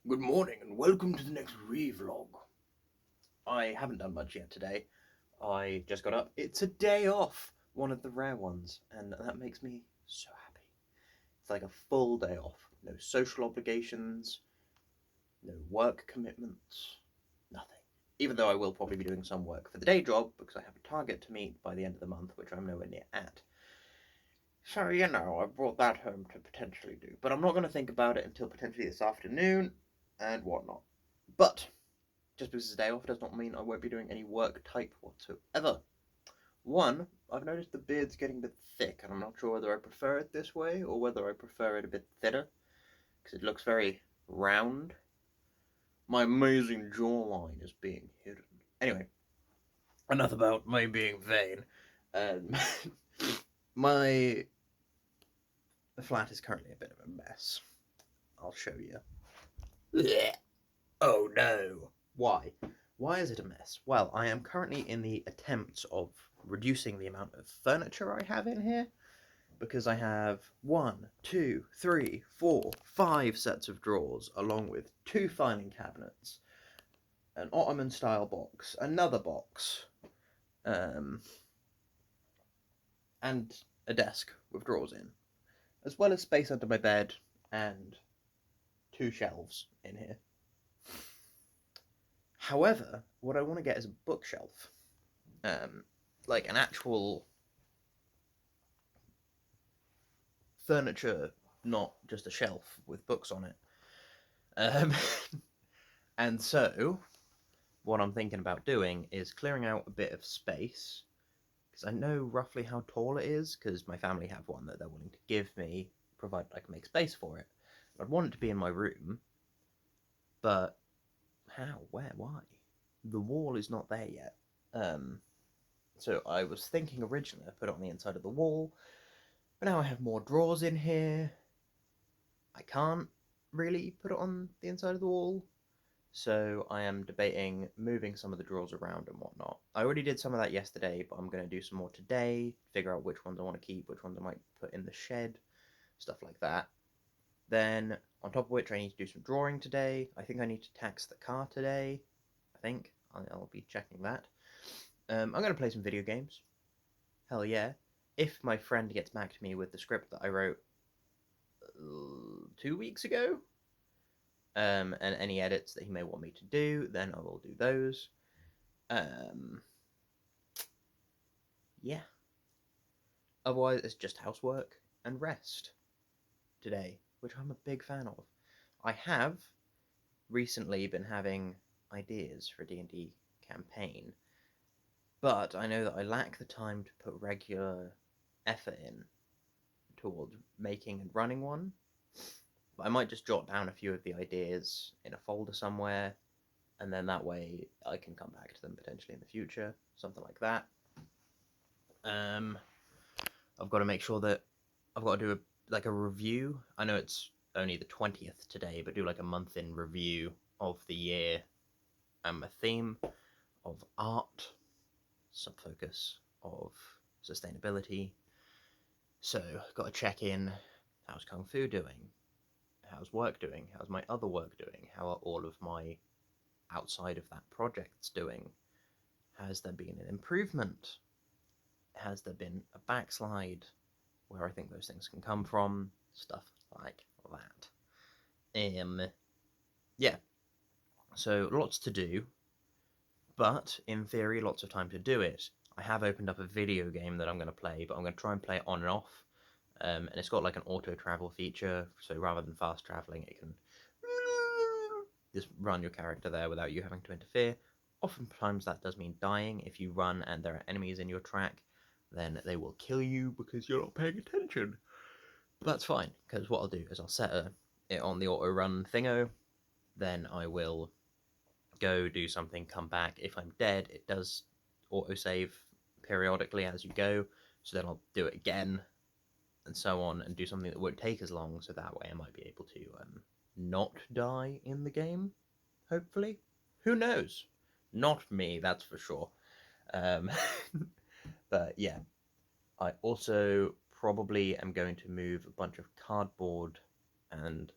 Good morning and welcome to the next ReeVlog. I haven't done much yet today. I just got up. It's a day off, one of the rare ones, and that makes me so happy. It's like a full day off. No social obligations, no work commitments, nothing. Even though I will probably be doing some work for the day job because I have a target to meet by the end of the month, which I'm nowhere near at. So, I brought that home to potentially do. But I'm not going to think about it until potentially this afternoon and whatnot. But just because it's a day off does not mean I won't be doing any work type whatsoever. One, I've noticed the beard's getting a bit thick, and I'm not sure whether I prefer it this way or whether I prefer it a bit thinner, because it looks very round. My amazing jawline is being hidden. Anyway, enough about my being vain. Um, my flat is currently a bit of a mess. I'll show you. Oh no! Why? Why is it a mess? Well, I am currently in the attempts of reducing the amount of furniture I have in here because I have 1, 2, 3, 4, 5 sets of drawers along with 2 filing cabinets, an Ottoman style box, another box, and a desk with drawers in, as well as space under my bed and 2 shelves in here. However, what I want to get is a bookshelf. Like an actual furniture, not just a shelf with books on it. Um, and so, what I'm thinking about doing is clearing out a bit of space, because I know roughly how tall it is, because my family have one that they're willing to give me, provided I can make space for it. I'd want it to be in my room, but how, where, why? The wall is not there yet. So I was thinking originally I put it on the inside of the wall, but now I have more drawers in here. I can't really put it on the inside of the wall, so I am debating moving some of the drawers around and whatnot. I already did some of that yesterday, but I'm going to do some more today, figure out which ones I want to keep, which ones I might put in the shed, stuff like that. Then, on top of which, I need to do some drawing today. I think I need to tax the car today. I think. I'll be checking that. I'm going to play some video games. Hell yeah. If my friend gets back to me with the script that I wrote 2 weeks ago, and any edits that he may want me to do, then I will do those. Yeah. Otherwise, it's just housework and rest today, which I'm a big fan of. I have recently been having ideas for a D&D campaign, but I know that I lack the time to put regular effort in towards making and running one. But I might just jot down a few of the ideas in a folder somewhere, and then that way I can come back to them potentially in the future, something like that. I've got to make sure that I've got to do a review. I know it's only the 20th today, but do like a month in review of the year, a theme of art, subfocus of sustainability. So, got to check in. How's Kung Fu doing? How's work doing? How's my other work doing? How are all of my outside of that projects doing? Has there been an improvement? Has there been a backslide? Where I think those things can come from? Stuff like that. Yeah. So lots to do, but in theory, lots of time to do it. I have opened up a video game that I'm going to play, but I'm going to try and play it on and off. And it's got like an auto travel feature, so rather than fast traveling, it can just run your character there without you having to interfere. Oftentimes that does mean dying. If you run and there are enemies in your track, then they will kill you because you're not paying attention. But that's fine, because what I'll do is I'll set it on the auto run thingo, then I will go do something, come back. If I'm dead, it does auto save periodically as you go, so then I'll do it again, and so on, and do something that won't take as long, so that way I might be able to not die in the game, hopefully. Who knows? Not me, that's for sure. But yeah, I also probably am going to move a bunch of cardboard and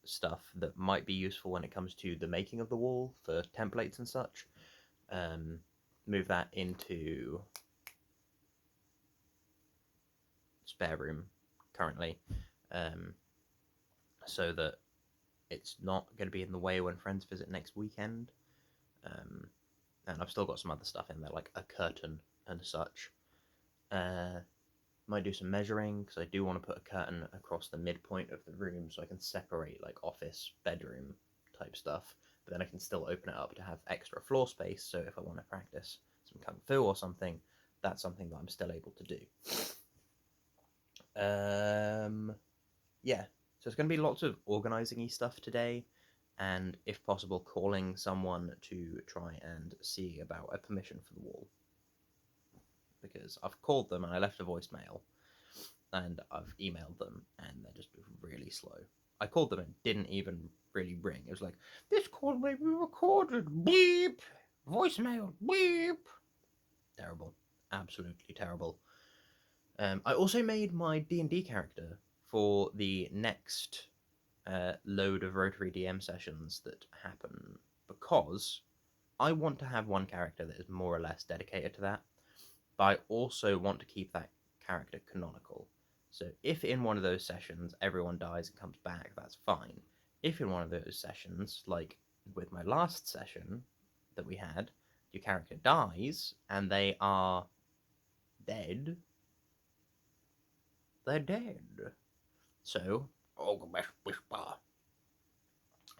stuff that might be useful when it comes to the making of the wall for templates and such. Move that into spare room currently, so that it's not going to be in the way when friends visit next weekend. And I've still got some other stuff in there, like a curtain and such. Might do some measuring, because I do want to put a curtain across the midpoint of the room so I can separate like office, bedroom type stuff, but then I can still open it up to have extra floor space, so if I want to practice some kung fu or something, that's something that I'm still able to do. Yeah, so it's going to be lots of organising-y stuff today, and if possible calling someone to try and see about a permission for the wall, because I've called them and I left a voicemail, and I've emailed them, and they're just really slow. I called them and it didn't even really ring. It was like, this call may be recorded, beep, voicemail, beep. Terrible, absolutely terrible. I also made my D&D character for the next load of Rotary DM sessions that happen, because I want to have one character that is more or less dedicated to that, but I also want to keep that character canonical. So if in one of those sessions everyone dies and comes back, that's fine. If in one of those sessions, like with my last session that we had, your character dies and they are dead, they're dead. So, Ogresh Wishbar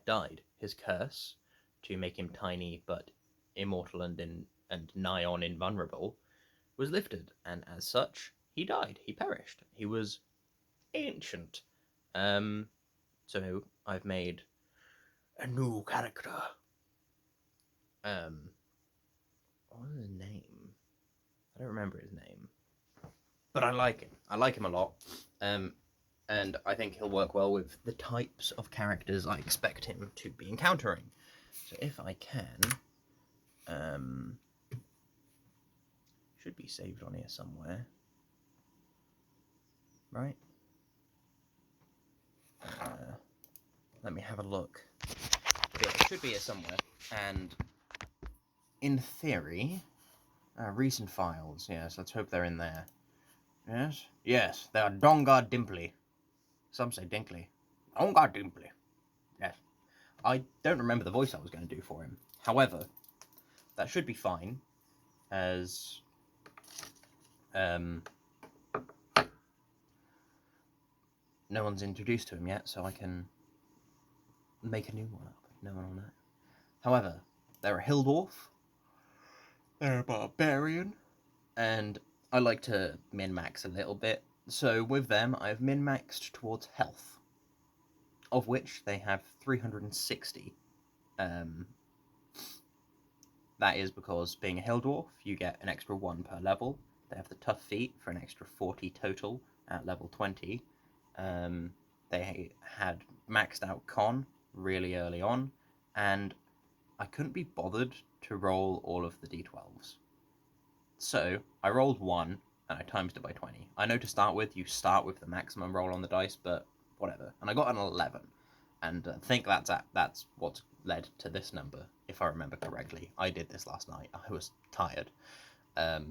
died. His curse, to make him tiny but immortal and nigh on invulnerable, was lifted, and as such, he died. He perished. He was ancient. So I've made a new character. What was his name? I don't remember his name, but I like him. I like him a lot. And I think he'll work well with the types of characters I expect him to be encountering. So if I can, should be saved on here somewhere, right? Let me have a look. Yeah, it should be here somewhere. And in theory, recent files. Yes, let's hope they're in there. Yes, yes, they are Dongar Dinpley. Some say Dinkley. Dongar Dinpley. Yes. I don't remember the voice I was going to do for him. However, that should be fine, as no one's introduced to him yet, so I can make a new one up. No one will know. However, they're a hill dwarf, they're a barbarian, and I like to min-max a little bit. So with them, I've min-maxed towards health, of which they have 360. That is because, being a hill dwarf, you get an extra 1 per level. They have the tough feat for an extra 40 total at level 20. They had maxed out con really early on, and I couldn't be bothered to roll all of the d12s. So I rolled 1 and I times it by 20. I know to start with, you start with the maximum roll on the dice, but whatever. And I got an 11, and I think that's what's led to this number, if I remember correctly. I did this last night. I was tired. But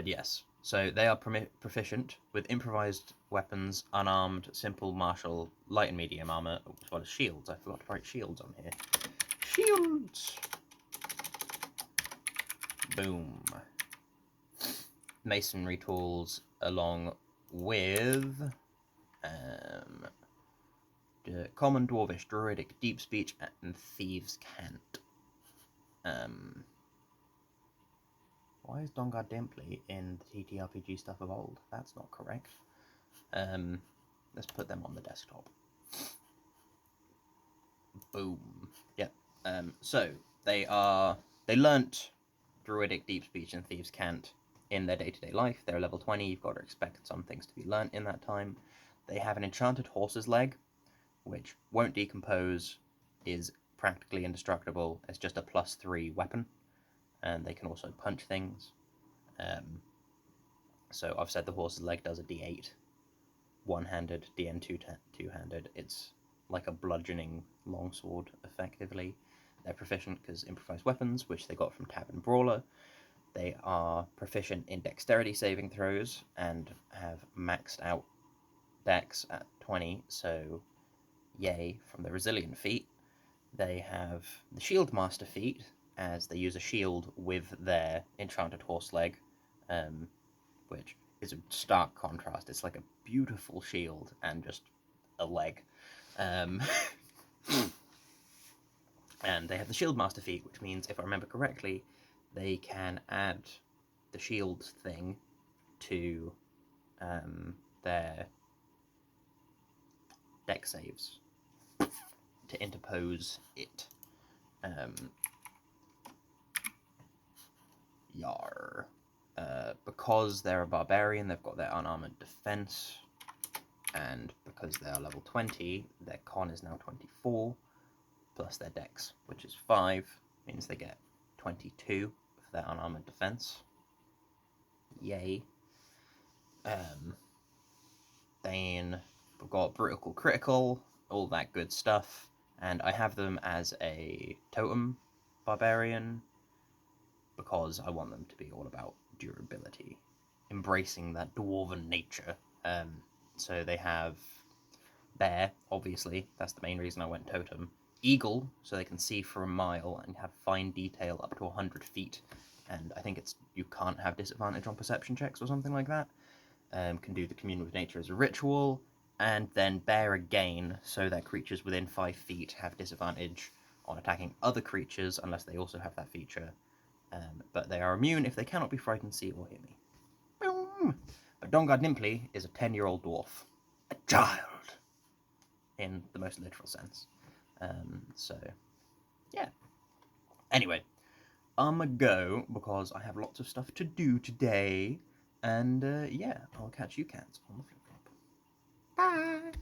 yes, so they are proficient with improvised weapons, unarmed, simple, martial, light and medium armor, as well as shields. I forgot to write shields on here. Shields! Boom. Masonry tools, along with common, dwarvish, druidic, deep speech, and thieves' cant. Why is Dongar Dinpley in the TTRPG stuff of old? That's not correct. Let's put them on the desktop. Boom. Yep. So they learnt druidic, deep speech, and thieves' cant in their day-to-day life. They're level 20. You've got to expect some things to be learnt in that time. They have an enchanted horse's leg, which won't decompose, is practically indestructible. It's just a +3 weapon, and they can also punch things. So I've said the horse's leg does a d8, one-handed, DN two-handed. It's like a bludgeoning longsword, effectively. They're proficient because improvised weapons, which they got from Tavern Brawler. They are proficient in dexterity saving throws and have maxed out dex at 20, so yay from the resilient feat. They have the shield master feat, as they use a shield with their enchanted horse leg, which is a stark contrast. It's like a beautiful shield and just a leg. And they have the shield master feat, which means, if I remember correctly, they can add the shield thing to their dex saves to interpose it. Yar. Because they're a barbarian, they've got their unarmored defense, and because they are level 20, their con is now 24, plus their dex, which is 5, means they get 22 for their unarmored defense. Yay. Then we've got Brutal Critical, all that good stuff, and I have them as a totem barbarian because I want them to be all about durability, embracing that dwarven nature. So they have bear, obviously, that's the main reason I went totem. Eagle, so they can see for a mile and have fine detail up to 100 feet, and I think it's you can't have disadvantage on perception checks or something like that. Can do the commune with nature as a ritual, and then bear again, so that creatures within 5 feet have disadvantage on attacking other creatures unless they also have that feature. But they are immune if they cannot be frightened, see, or hear me. Boom! But Dongar Dinpley is a 10-year-old dwarf. A child! In the most literal sense. So, yeah. Anyway, I'ma go because I have lots of stuff to do today. And, yeah, I'll catch you cats on the flip-flop. Bye!